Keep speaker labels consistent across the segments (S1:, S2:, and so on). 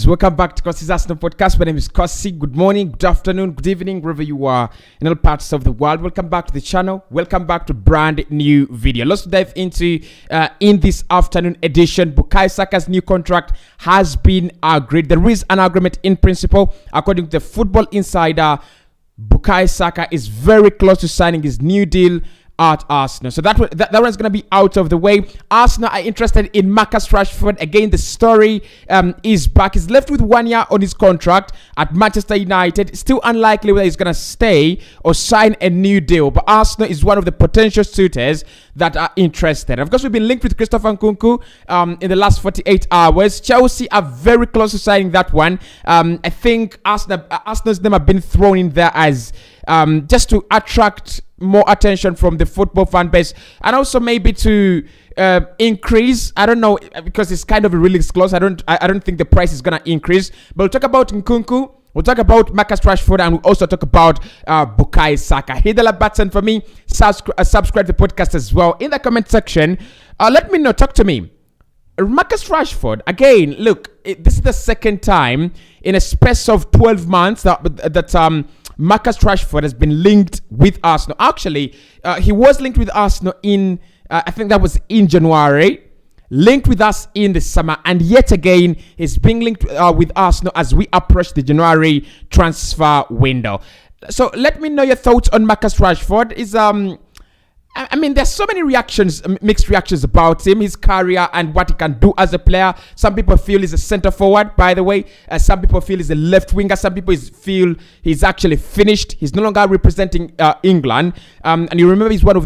S1: Welcome back to Cossy's Arsenal podcast. My name is Cossy. Good morning, good afternoon, good evening, wherever you are in all parts of the world. Welcome back to the channel. Welcome back to brand new video. Let's dive into in this afternoon edition. Bukayo Saka's new contract has been agreed. There is an agreement in principle. According to the Football Insider, Bukayo Saka is very close to signing his new deal at Arsenal. So that one's going to be out of the way. Arsenal are interested in Marcus Rashford. Again, the story is back. He's left with 1 year on his contract at Manchester United. Still unlikely whether he's going to stay or sign a new deal. But Arsenal is one of the potential suitors that are interested. Of course, we've been linked with Christopher Nkunku in the last 48 hours. Chelsea are very close to signing that one. I think Arsenal's name have been thrown in there as just to attract more attention from the football fan base, and also maybe to increase. I don't know, because it's kind of really close. I don't think the price is gonna increase. But we'll talk about Nkunku. We'll talk about Marcus Rashford, and we'll also talk about Bukayo Saka. Hit the like button for me. Subscribe to the podcast as well. In the comment section, let me know. Talk to me. Marcus Rashford, again, look, this is the second time in a space of 12 months that Marcus Rashford has been linked with Arsenal. Actually, he was linked with Arsenal in, I think that was in January, linked with us in the summer, and yet again, he's being linked with Arsenal as we approach the January transfer window. So let me know your thoughts on Marcus Rashford. I mean, there's so many reactions, mixed reactions about him, his career, and what he can do as a player. Some people feel he's a centre forward, by the way. Some people feel he's a left winger. Some people feel he's actually finished. He's no longer representing England. And you remember he was one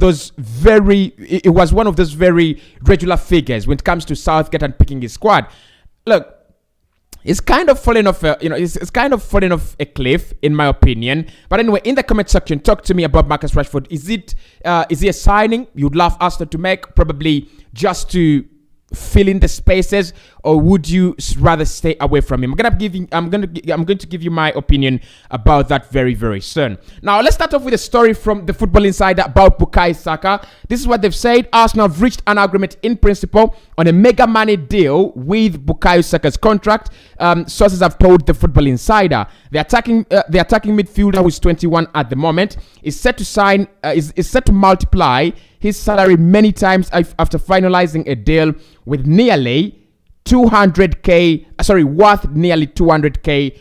S1: of those very regular figures when it comes to Southgate and picking his squad. Look, it's kind of falling off, it's kind of falling off a cliff, in my opinion. But anyway, in the comment section, talk to me about Marcus Rashford. Is he a signing you'd love Arsenal to make, probably just to fill in the spaces, or would you rather stay away from him? I'm going to give you my opinion about that very, very soon. Now, let's start off with a story from the Football Insider about Bukayo Saka. This is what they've said. Arsenal have reached an agreement in principle on a mega money deal with Bukayo Saka's contract. Sources have told the Football Insider the attacking midfielder, who is 21 at the moment, is set to sign is set to multiply his salary many times after finalizing a deal with nearly 200k, worth nearly 200k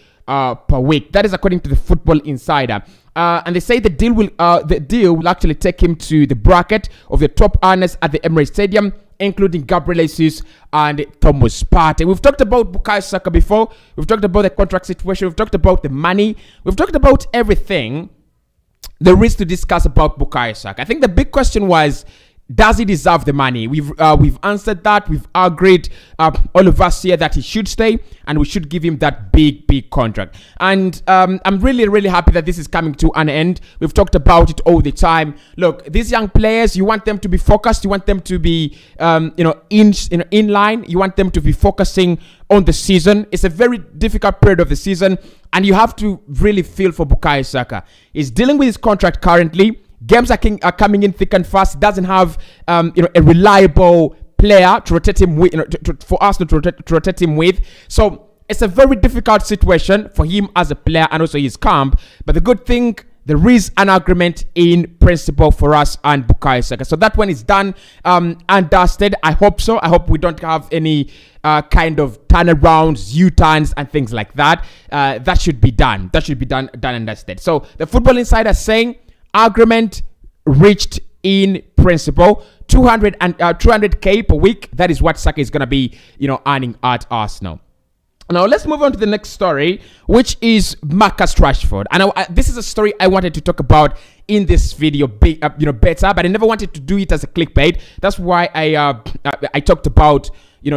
S1: per week. That is according to the Football Insider. And they say the deal will actually take him to the bracket of the top earners at the Emirates Stadium, including Gabriel Jesus and Thomas Partey. We've talked about Bukayo Saka before. We've talked about the contract situation. We've talked about the money. We've talked about everything there is to discuss about Bukayo Saka. I think the big question was, does he deserve the money? We've answered that. We've agreed, all of us here, that he should stay, and we should give him that big contract. And I'm really, really happy that this is coming to an end. We've talked about it all the time. Look, these young players, you want them to be focused. You want them to be, in line. You want them to be focusing on the season. It's a very difficult period of the season, and you have to really feel for Bukayo Saka. He's dealing with his contract currently. Games are coming in thick and fast. He doesn't have, a reliable player to rotate him with, for Arsenal to rotate him with. So it's a very difficult situation for him as a player and also his camp. But the good thing, there is an agreement in principle for us and Bukayo Saka. So that one is done and dusted. I hope so. I hope we don't have any kind of turnarounds, U-turns, and things like that. That should be done. That should be done and dusted. So the Football Insider is saying, agreement reached in principle, 200k per week. That is what Saka is going to be, earning at Arsenal. Now, let's move on to the next story, which is Marcus Rashford. And this is a story I wanted to talk about in this video, better, but I never wanted to do it as a clickbait. That's why I talked about,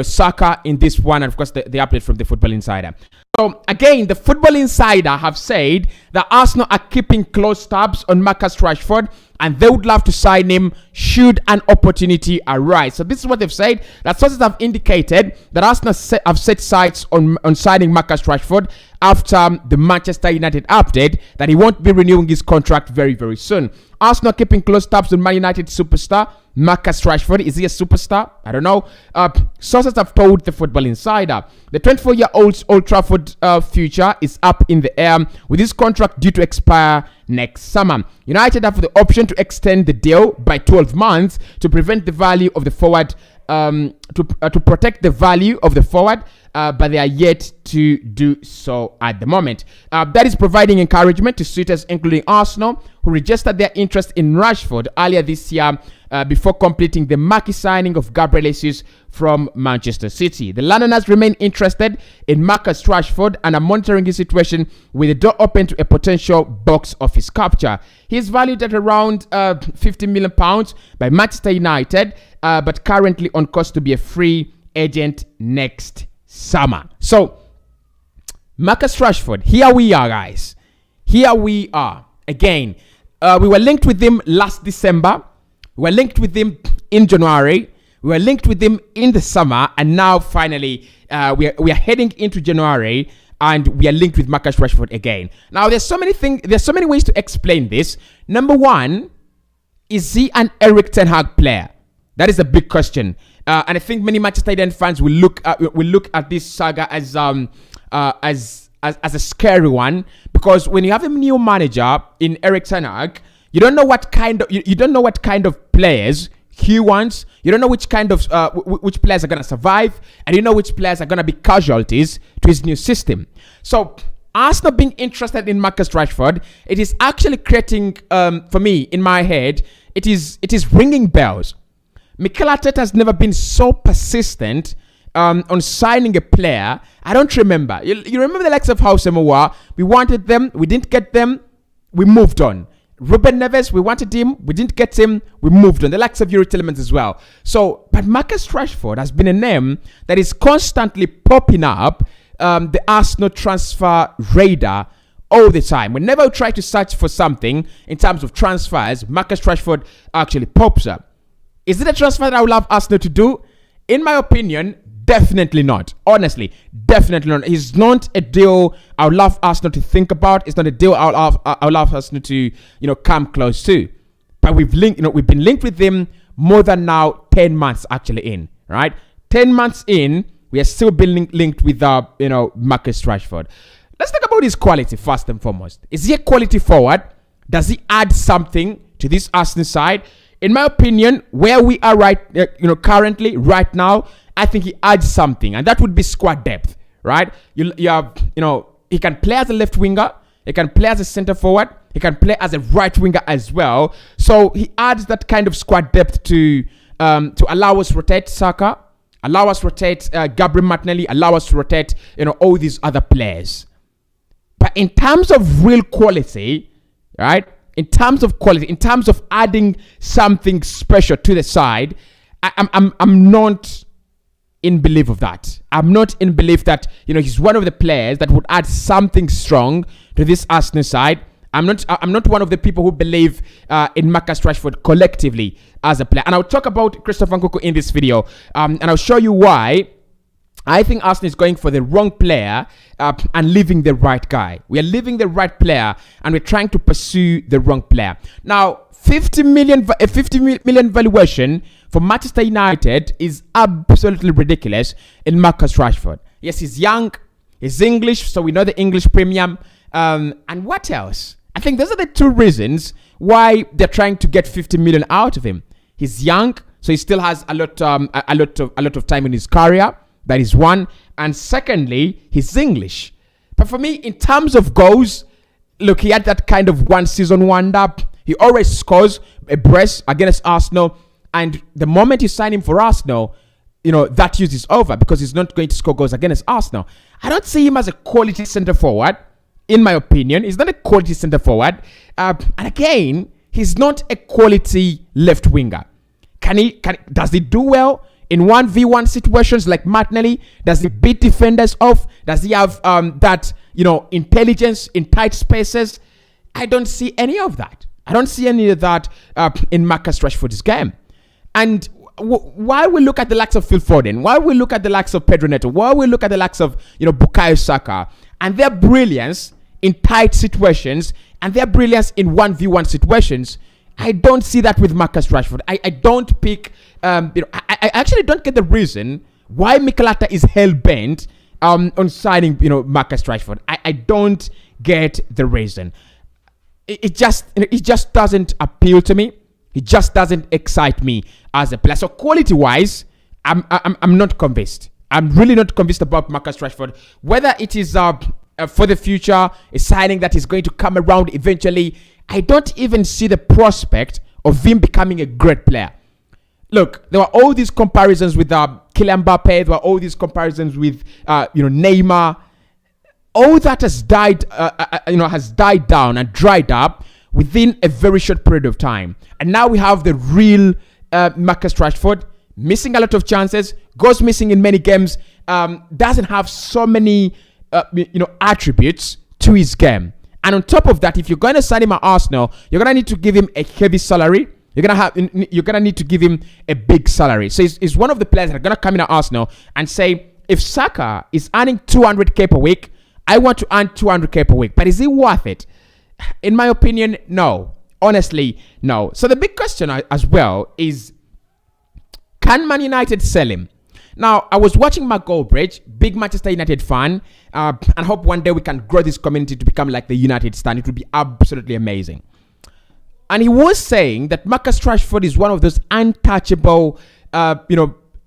S1: Saka in this one, and of course the update from the Football Insider. So again, the Football Insider have said that Arsenal are keeping close tabs on Marcus Rashford, and they would love to sign him should an opportunity arise. So this is what they've said. That sources have indicated that Arsenal have set sights on signing Marcus Rashford after the Manchester United update that he won't be renewing his contract very, very soon. Arsenal keeping close tabs on Man United superstar Marcus Rashford. Is he a superstar? I don't know. Sources have told the Football Insider the 24-year-old's Old Trafford future is up in the air, with his contract due to expire next summer. United have the option to extend the deal by 12 months to prevent the value of the forward, to protect the value of the forward, but they are yet to do so at the moment. That is providing encouragement to suitors, including Arsenal, who registered their interest in Rashford earlier this year before completing the marquee signing of Gabriel Jesus from Manchester City. The Londoners remain interested in Marcus Rashford and are monitoring his situation with the door open to a potential box office capture. He is valued at around £50 million by Manchester United, but currently on course to be a free agent next summer. So, Marcus Rashford, here we are, guys. Here we are. Again, we were linked with him last December. We were linked with him in January. We were linked with him in the summer. And now, finally, we are heading into January, and we are linked with Marcus Rashford again. Now, there's so many ways to explain this. Number one, is he an Erik ten Hag player? That is a big question. And I think many Manchester United fans will look at this saga as a scary one, because when you have a new manager in Erik ten Hag, you don't know what kind of players he wants. You don't know which kind of which players are going to survive, and you know which players are going to be casualties to his new system. So Arsenal being interested in Marcus Rashford, it is actually creating, for me, in my head, it is ringing bells. Mikel Arteta has never been so persistent on signing a player. I don't remember. You remember the likes of House Emoa? We wanted them. We didn't get them. We moved on. Ruben Neves, we wanted him. We didn't get him. We moved on. The likes of Yuri Tielemans as well. So, but Marcus Rashford has been a name that is constantly popping up the Arsenal transfer radar all the time. Whenever we try to search for something in terms of transfers, Marcus Rashford actually pops up. Is it a transfer that I would love Arsenal to do? In my opinion, definitely not. Honestly, definitely not. It's not a deal I would love Arsenal to think about. It's not a deal I would love Arsenal to, come close to. But we've been linked with him more than now 10 months actually in, right? 10 months in, we are still being linked with Marcus Rashford. Let's talk about his quality first and foremost. Is he a quality forward? Does he add something to this Arsenal side? In my opinion, where we are currently, right now, I think he adds something, and that would be squad depth, right? You have, he can play as a left winger, he can play as a center forward, he can play as a right winger as well. So he adds that kind of squad depth to allow us rotate Saka, allow us rotate Gabriel Martinelli, allow us to rotate, all these other players. But in terms of real quality, right? In terms of quality, in terms of adding something special to the side, I'm not in belief of that. I'm not in belief that he's one of the players that would add something strong to this Arsenal side. I'm not one of the people who believe in Marcus Rashford collectively as a player. And I'll talk about Christopher Nkuku in this video, and I'll show you why I think Arsenal is going for the wrong player and leaving the right guy. We are leaving the right player and we're trying to pursue the wrong player. Now, 50 million valuation for Manchester United is absolutely ridiculous in Marcus Rashford. Yes, he's young, he's English, so we know the English premium. And what else? I think those are the two reasons why they're trying to get 50 million out of him. He's young, so he still has a lot of time in his career. That is one. And secondly, he's English. But for me, in terms of goals, look, he had that kind of one season wonder. He always scores a brace against Arsenal. And the moment you sign him for Arsenal, that use is over because he's not going to score goals against Arsenal. I don't see him as a quality center forward, in my opinion. He's not a quality center forward. And again, he's not a quality left winger. Does he do well in 1v1 situations like Martinelli? Does he beat defenders off? Does he have that intelligence in tight spaces? I don't see any of that. I don't see any of that in Marcus Rashford's game. And while we look at the likes of Phil Foden, while we look at the likes of Pedro Neto, while we look at the likes of Bukayo Saka, and their brilliance in tight situations and their brilliance in 1v1 situations, I don't see that with Marcus Rashford. I don't pick. I actually don't get the reason why Mikel Arteta is hell bent on signing Marcus Rashford. I don't get the reason. It just doesn't appeal to me. It just doesn't excite me as a player. So quality wise, I'm not convinced. I'm really not convinced about Marcus Rashford. Whether it is for the future, a signing that is going to come around eventually, I don't even see the prospect of him becoming a great player. Look, there were all these comparisons with Kylian Mbappe. There were all these comparisons with Neymar. All that has died down and dried up within a very short period of time. And now we have the real Marcus Rashford, missing a lot of chances, goes missing in many games, doesn't have so many attributes to his game. And on top of that, if you're going to sign him at Arsenal, you're going to need to give him a heavy salary. You're gonna need to give him a big salary. So he's one of the players that are gonna come in at Arsenal and say, if Saka is earning 200k per week, I want to earn 200k per week. But is it worth it? In my opinion, no. Honestly, no. So the big question as well is, can Man United sell him? Now, I was watching Mark Goldbridge, big Manchester United fan, and hope one day we can grow this community to become like the United stand. It would be absolutely amazing. And he was saying that Marcus Rashford is one of those untouchable,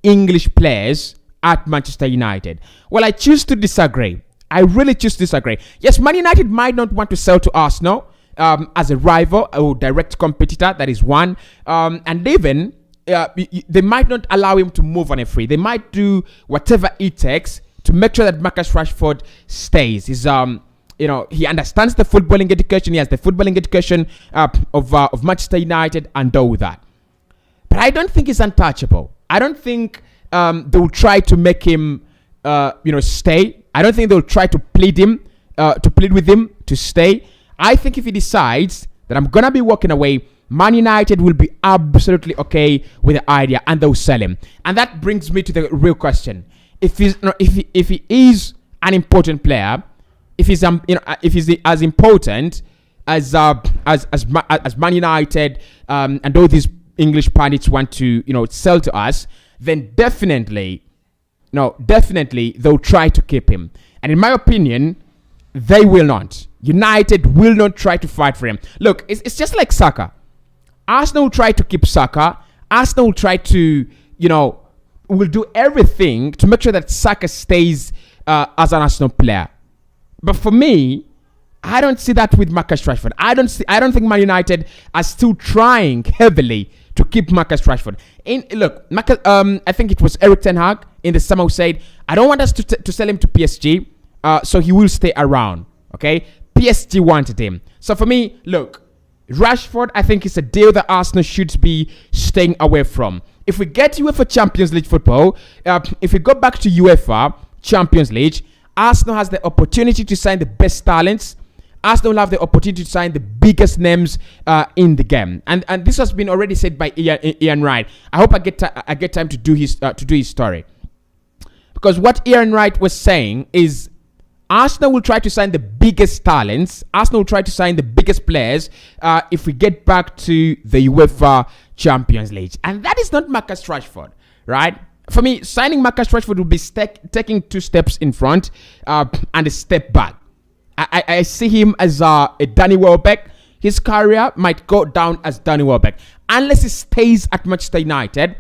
S1: English players at Manchester United. Well, I choose to disagree. I really choose to disagree. Yes, Man United might not want to sell to Arsenal as a rival or direct competitor. That is one. And even they might not allow him to move on a free. They might do whatever it takes to make sure that Marcus Rashford stays. He's he understands the footballing education. He has the footballing education of Manchester United and all that. But I don't think he's untouchable. I don't think they will try to make him, stay. I don't think they'll try to plead with him to stay. I think if he decides that I'm gonna be walking away, Man United will be absolutely okay with the idea and they'll sell him. And that brings me to the real question: if he is an important player. If he's as important as Man United and all these English pundits want to sell to us, then definitely they'll try to keep him. And in my opinion, they will not. United will not try to fight for him. Look, it's just like Saka. Arsenal will try to keep Saka. Arsenal will try to will do everything to make sure that Saka stays as an Arsenal player. But for me, I don't see that with Marcus Rashford. I don't think Man United are still trying heavily to keep Marcus Rashford. I think it was Eric Ten Hag in the summer who said, I don't want us to sell him to PSG, so he will stay around. Okay? PSG wanted him. So for me, look, Rashford, I think it's a deal that Arsenal should be staying away from. If we get UEFA Champions League football, if we go back to UEFA Champions League, Arsenal has the opportunity to sign the best talents. Arsenal will have the opportunity to sign the biggest names in the game, and this has been already said by Ian Wright. I hope I get time to do his story, because what Ian Wright was saying is Arsenal will try to sign the biggest talents. Arsenal will try to sign the biggest players if we get back to the UEFA Champions League, and that is not Marcus Rashford, right? For me, signing Marcus Rashford will be taking 2 steps in front and a step back. I see him as a Danny Welbeck. His career might go down as Danny Welbeck unless he stays at Manchester United,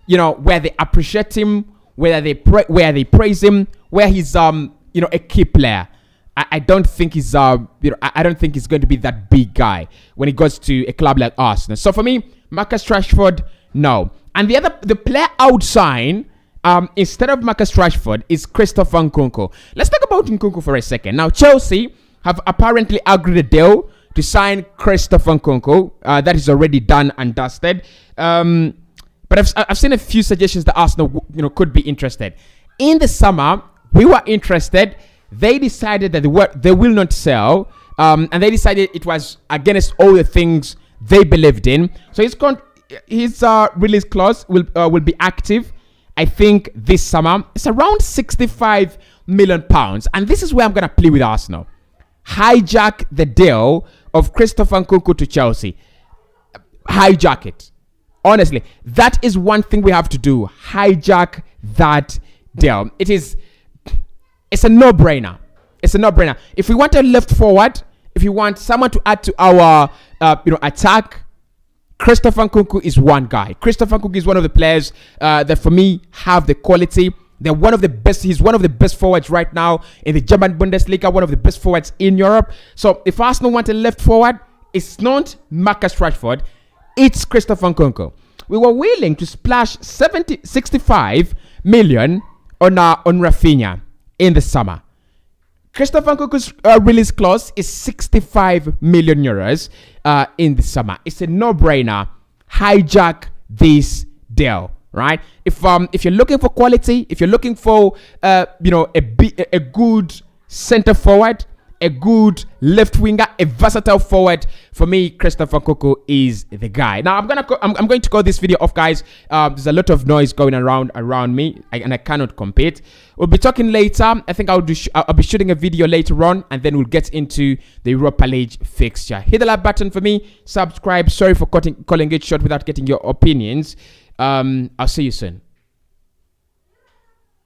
S1: where they appreciate him, where they praise him, where he's a key player. I don't think he's I don't think he's going to be that big guy when he goes to a club like Arsenal. So for me, Marcus Rashford, no. And the player I would sign instead of Marcus Rashford is Christopher Nkunku. Let's talk about Nkunku for a second. Now, Chelsea have apparently agreed a deal to sign Christopher Nkunku. That is already done and dusted. But I've seen a few suggestions that Arsenal could be interested. In the summer, we were interested. They decided that they will not sell. And they decided it was against all the things they believed in. So his release clause will be active, I think, this summer. It's around £65 million. And this is where I'm going to play with Arsenal. Hijack the deal of Christopher Nkunku to Chelsea. hijack it. Honestly, that is one thing we have to do. Hijack that deal. It's a no-brainer. It's a no-brainer. If we want a left forward, if you want someone to add to our attack, Christopher Nkunku is one guy. Christopher Nkunku is one of the players that for me have the quality. They're one of the best. He's one of the best forwards right now in the German Bundesliga, one of the best forwards in Europe. So if Arsenal want a left forward, it's not Marcus Rashford, it's Christopher Nkunku. We were willing to splash 65 million on Rafinha in the summer. Christopher Nkunku's release clause is 65 million euros in the summer. It's a no-brainer. Hijack this deal, right? If you're looking for quality, if you're looking for a good center forward, a good left winger, a versatile forward, for me, Christopher Nkunku is the guy. Now I'm going to call this video off, guys. There's a lot of noise going around me, and I cannot compete. We'll be talking later. I think I'll be shooting a video later on, and then we'll get into the Europa League fixture. Hit the like button for me. Subscribe. Sorry for calling it short without getting your opinions. I'll see you soon.